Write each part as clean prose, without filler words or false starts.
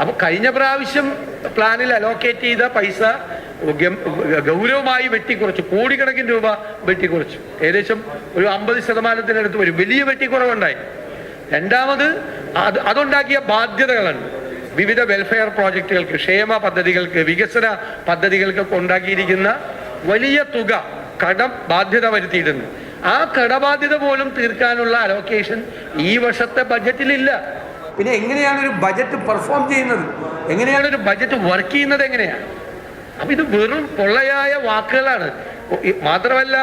അപ്പോൾ കഴിഞ്ഞ പ്രാവശ്യം പ്ലാനിൽ അലോക്കേറ്റ് ചെയ്ത പൈസ ഗൗരവമായി വെട്ടിക്കുറച്ചു, കോടിക്കണക്കിന് രൂപ വെട്ടിക്കുറച്ചു, ഏകദേശം ഒരു 50% വരും, വലിയ വെട്ടിക്കുറവുണ്ടായി. രണ്ടാമത് അതുണ്ടാക്കിയ ബാധ്യതകളുണ്ട്. വിവിധ വെൽഫെയർ പ്രോജക്റ്റുകൾക്ക്, ക്ഷേമ പദ്ധതികൾക്ക്, വികസന പദ്ധതികൾക്കൊക്കെ ഉണ്ടാക്കിയിരിക്കുന്ന വലിയ തുക കടം ബാധ്യത വരുത്തിയിട്ടുണ്ട്. ആ കടബാധ്യത പോലും തീർക്കാനുള്ള അലോക്കേഷൻ ഈ വർഷത്തെ ബജറ്റിലില്ല. പിന്നെ എങ്ങനെയാണ് ഒരു ബജറ്റ് പെർഫോം ചെയ്യുന്നത്, എങ്ങനെയാണ് ഒരു ബജറ്റ് വർക്ക് ചെയ്യുന്നത്, എങ്ങനെയാണ്? അപ്പം ഇത് വെറും പൊള്ളയായ വാക്കുകളാണ്. മാത്രമല്ല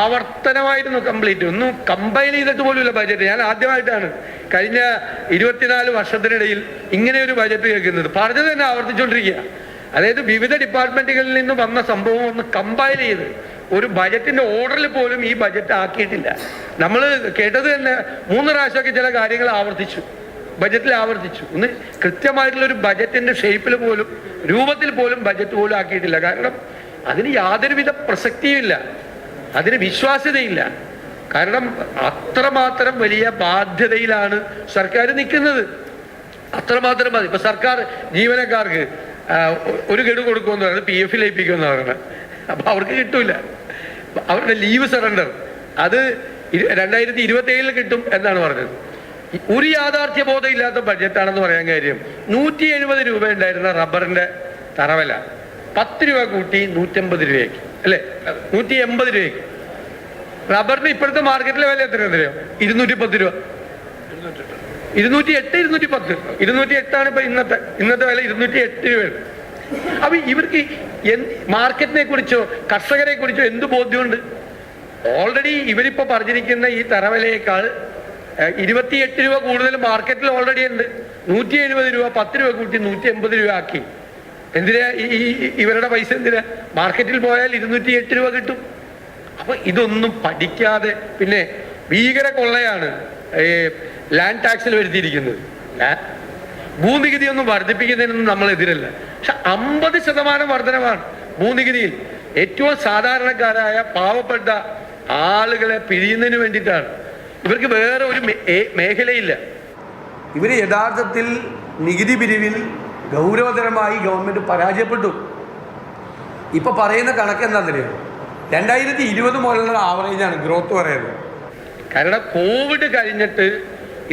ആവർത്തനമായിരുന്നു കംപ്ലീറ്റ്, ഒന്നും കമ്പൈൻ ചെയ്തിട്ട് പോലുമില്ല ബജറ്റ്. ഞാൻ ആദ്യമായിട്ടാണ് കഴിഞ്ഞ 24 വർഷത്തിനിടയിൽ ഇങ്ങനെ ഒരു ബജറ്റ് കേൾക്കുന്നത്. പറഞ്ഞത് തന്നെ ആവർത്തിച്ചുകൊണ്ടിരിക്കുക. അതായത് വിവിധ ഡിപ്പാർട്ട്മെന്റുകളിൽ നിന്ന് വന്ന സംഭവം ഒന്ന് കമ്പൈൽ ചെയ്ത് ഒരു ബജറ്റിന്റെ ഓർഡറിൽ പോലും ഈ ബജറ്റ് ആക്കിയിട്ടില്ല. നമ്മൾ കേട്ടത് തന്നെ 3 പ്രാവശ്യമൊക്കെ ചില കാര്യങ്ങൾ ആവർത്തിച്ചു, ബജറ്റിൽ ആവർത്തിച്ചു. ഒന്ന് കൃത്യമായിട്ടുള്ളൊരു ബജറ്റിന്റെ ഷേപ്പിൽ പോലും, രൂപത്തിൽ പോലും ബജറ്റ് പോലും ആക്കിയിട്ടില്ല. കാരണം അതിന് യാതൊരുവിധ പ്രസക്തിയുമില്ല, അതിന് വിശ്വാസ്യതയില്ല. കാരണം അത്രമാത്രം വലിയ ബാധ്യതയിലാണ് സർക്കാർ നിൽക്കുന്നത്. അത്രമാത്രം മതി. ഇപ്പൊ സർക്കാർ ജീവനക്കാർക്ക് ഒരു ഗഡു കൊടുക്കുമെന്ന് പറയുന്നത് PF ലയിപ്പിക്കുമെന്ന് പറയുന്നത്. അപ്പൊ അവർക്ക് കിട്ടൂല. അവരുടെ ലീവ് സറണ്ടർ അത് 2027 കിട്ടും എന്നാണ് പറഞ്ഞത്. ഒരു യാഥാർത്ഥ്യ ബോധം ഇല്ലാത്ത ബഡ്ജറ്റാണെന്ന് പറയാൻ കാര്യം 170 രൂപ ഉണ്ടായിരുന്ന റബ്ബറിന്റെ തറവില 10 രൂപ കൂട്ടി 150 രൂപയ്ക്ക്, അല്ലെ 180 രൂപയ്ക്ക്. റബ്ബറിന് ഇപ്പോഴത്തെ മാർക്കറ്റിലെ വില എത്രയോ? 210 രൂപ, 208, 210, 208 ഇപ്പൊ ഇന്നത്തെ വില. 208 രൂപയാണ്. അപ്പൊ ഇവർക്ക് മാർക്കറ്റിനെ കുറിച്ചോ കർഷകരെ കുറിച്ചോ എന്ത് ബോധ്യമുണ്ട്? ഓൾറെഡി ഇവരിപ്പോ പറഞ്ഞിരിക്കുന്ന ഈ തറവിലയേക്കാൾ 28 രൂപ കൂടുതൽ മാർക്കറ്റിൽ ഓൾറെഡി ഉണ്ട്. 170 രൂപ 10 രൂപ കൂട്ടി 180 രൂപ ആക്കി. എന്തിനാ ഇവരുടെ പൈസ എന്തിനാ? മാർക്കറ്റിൽ പോയാൽ 208 രൂപ കിട്ടും. അപ്പൊ ഇതൊന്നും പഠിക്കാതെ പിന്നെ ഭീകര കൊള്ളയാണ് ലാൻഡ് ടാക്സിൽ വരുത്തിയിരിക്കുന്നത്. ഭൂനികുതി ഒന്നും വർദ്ധിപ്പിക്കുന്നതിനൊന്നും നമ്മൾ എതിരല്ല. പക്ഷെ 50% വർധനമാണ് ഭൂനികുതിയിൽ. ഏറ്റവും സാധാരണക്കാരായ പാവപ്പെട്ട ആളുകളെ പിരിയുന്നതിന് വേണ്ടിയിട്ടാണ്. ഇവർക്ക് വേറെ ഒരു മേഖലയില്ല. ഇവർ യഥാർത്ഥത്തിൽ നികുതി പിരിവിൽ ഗൗരവതരമായി ഗവൺമെന്റ് പരാജയപ്പെട്ടു. ഇപ്പൊ പറയുന്ന കണക്ക് എന്താ അറിയാം? 2020 മുതലുള്ള ആവറേജാണ് ഗ്രോത്ത് പറയുന്നത്. കാരണം കോവിഡ് കഴിഞ്ഞിട്ട്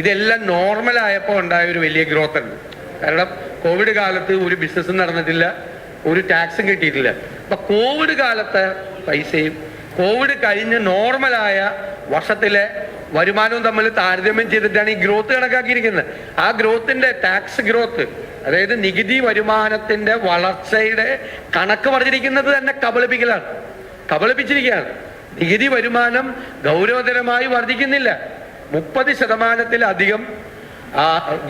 ഇതെല്ലാം നോർമലായപ്പോൾ ഉണ്ടായ ഒരു വലിയ ഗ്രോത്ത് ഉണ്ട്. കാരണം കോവിഡ് കാലത്ത് ഒരു ബിസിനസ്സും നടന്നിട്ടില്ല, ഒരു ടാക്സും കിട്ടിയിട്ടില്ല. അപ്പൊ കോവിഡ് കാലത്തെ പൈസയും കോവിഡ് കഴിഞ്ഞ് നോർമലായ വർഷത്തിലെ വരുമാനവും തമ്മിൽ താരതമ്യം ചെയ്തിട്ടാണ് ഈ ഗ്രോത്ത് കണക്കാക്കിയിരിക്കുന്നത്. ആ ഗ്രോത്തിന്റെ ടാക്സ് ഗ്രോത്ത്, അതായത് നികുതി വരുമാനത്തിന്റെ വളർച്ചയുടെ കണക്ക് പറഞ്ഞിരിക്കുന്നത് തന്നെ കബളിപ്പിച്ചിരിക്കുകയാണ്. നികുതി വരുമാനം ഗൗരവതരമായി വർദ്ധിക്കുന്നില്ല. 30%-ലധികം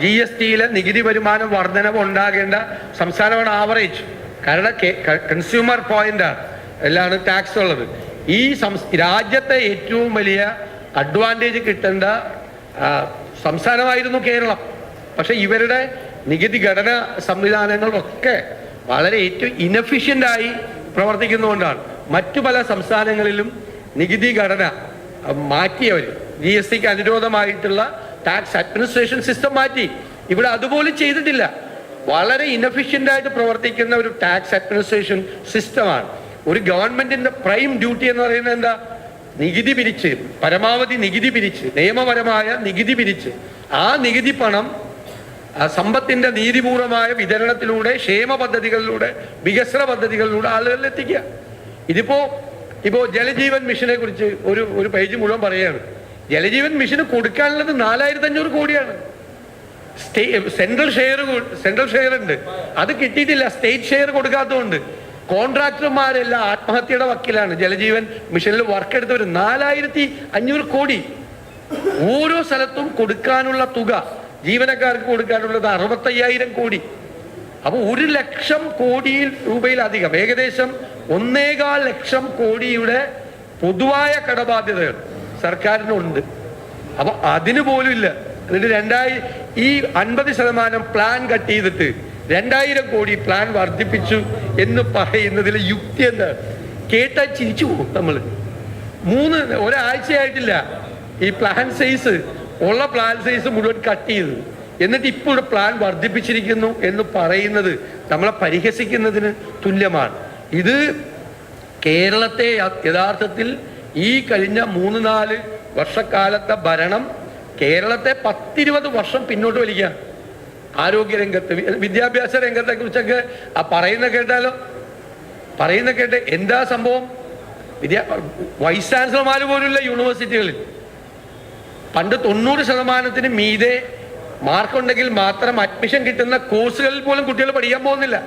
GSTയിലെ നികുതി വരുമാനം വർധനവ് ഉണ്ടാകേണ്ട സംസ്ഥാനമാണ് ആവറേജ്. കാരണം കൺസ്യൂമർ പോയിന്റാണ് എല്ലാണ് ടാക്സ് ഉള്ളത്. ഈ രാജ്യത്തെ ഏറ്റവും വലിയ അഡ്വാൻറ്റേജ് കിട്ടേണ്ട സംസ്ഥാനമായിരുന്നു കേരളം. പക്ഷെ ഇവരുടെ നികുതി ഘടന സംവിധാനങ്ങളൊക്കെ വളരെ ഏറ്റവും ഇനഫിഷ്യൻ്റായി പ്രവർത്തിക്കുന്നതുകൊണ്ടാണ് മറ്റു പല സംസ്ഥാനങ്ങളിലും നികുതി ഘടന മാറ്റിയവർ GSTക്ക് അനുരോധമായിട്ടുള്ള ടാക്സ് അഡ്മിനിസ്ട്രേഷൻ സിസ്റ്റം മാറ്റി. ഇവിടെ അതുപോലും ചെയ്തിട്ടില്ല. വളരെ ഇനഫിഷ്യൻ്റായിട്ട് പ്രവർത്തിക്കുന്ന ഒരു ടാക്സ് അഡ്മിനിസ്ട്രേഷൻ സിസ്റ്റമാണ്. ഒരു ഗവൺമെന്റിന്റെ പ്രൈം ഡ്യൂട്ടി എന്ന് പറയുന്നത് എന്താ? നികുതി പിരിച്ച്, പരമാവധി നികുതി പിരിച്ച്, നിയമപരമായ നികുതി പിരിച്ച് ആ നികുതി പണം സമ്പത്തിന്റെ നീതിപൂർവമായ വിതരണത്തിലൂടെ, ക്ഷേമ പദ്ധതികളിലൂടെ, വികസന പദ്ധതികളിലൂടെ ആളുകളിൽ എത്തിക്കുക. ഇപ്പോ ജലജീവൻ മിഷനെ കുറിച്ച് ഒരു പേജ് മുഴുവൻ പറയുകയാണ്. ജലജീവൻ മിഷന് കൊടുക്കാനുള്ളത് 4500 കോടിയാണ്. സെൻട്രൽ ഷെയർ ഉണ്ട്, അത് കിട്ടിയിട്ടില്ല. സ്റ്റേറ്റ് ഷെയർ കൊടുക്കാത്തതുകൊണ്ട് കോൺട്രാക്ടർമാരെല്ലാം ആത്മഹത്യയുടെ വക്കിലാണ്. ജലജീവൻ മിഷനിൽ വർക്ക് എടുത്തവർ 4500 കോടി. ഓരോ സ്ഥലത്തും കൊടുക്കാനുള്ള തുക, ജീവനക്കാർക്ക് കൊടുക്കാനുള്ളത് 65,000 കോടി. അപ്പോൾ 1 ലക്ഷം കോടി രൂപയിലധികം, ഏകദേശം 1.25 ലക്ഷം കോടിയുടെ പൊതുവായ കടബാധ്യതകൾ സർക്കാരിനുണ്ട്. അപ്പൊ അതിന് പോലും ഇല്ല. എന്നിട്ട് ഈ 50% പ്ലാൻ കട്ട് ചെയ്തിട്ട് 2000 കോടി പ്ലാൻ വർദ്ധിപ്പിച്ചു എന്ന് പറയുന്നതിലെ യുക്തി എന്താണ്? കേട്ടാൽ ചിരിച്ചു പോകും നമ്മൾ. ഒരാഴ്ചയായിട്ടില്ല ഈ പ്ലാൻ സൈസ്, ഉള്ള പ്ലാൻ സൈസ് മുഴുവൻ കട്ട് ചെയ്ത് എന്നിട്ട് ഇപ്പോൾ ഒരു പ്ലാൻ വർദ്ധിപ്പിച്ചിരിക്കുന്നു എന്ന് പറയുന്നത് നമ്മളെ പരിഹസിക്കുന്നതിന് തുല്യമാണ്. ഇത് കേരളത്തെ യഥാർത്ഥത്തിൽ ഈ കഴിഞ്ഞ 3-4 വർഷക്കാലത്തെ ഭരണം കേരളത്തെ 10-20 വർഷം പിന്നോട്ട് വലിക്കുക. ആരോഗ്യരംഗത്ത്, വിദ്യാഭ്യാസ രംഗത്തെ കുറിച്ചൊക്കെ പറയുന്ന കേട്ട് എന്താ സംഭവം? വൈസ് ചാൻസലർമാർ പോലുള്ള യൂണിവേഴ്സിറ്റികളിൽ പണ്ട് 90% മീതെ മാർക്കുണ്ടെങ്കിൽ മാത്രം അഡ്മിഷൻ കിട്ടുന്ന കോഴ്സുകളിൽ പോലും കുട്ടികൾ പഠിക്കാൻ പോകുന്നില്ല.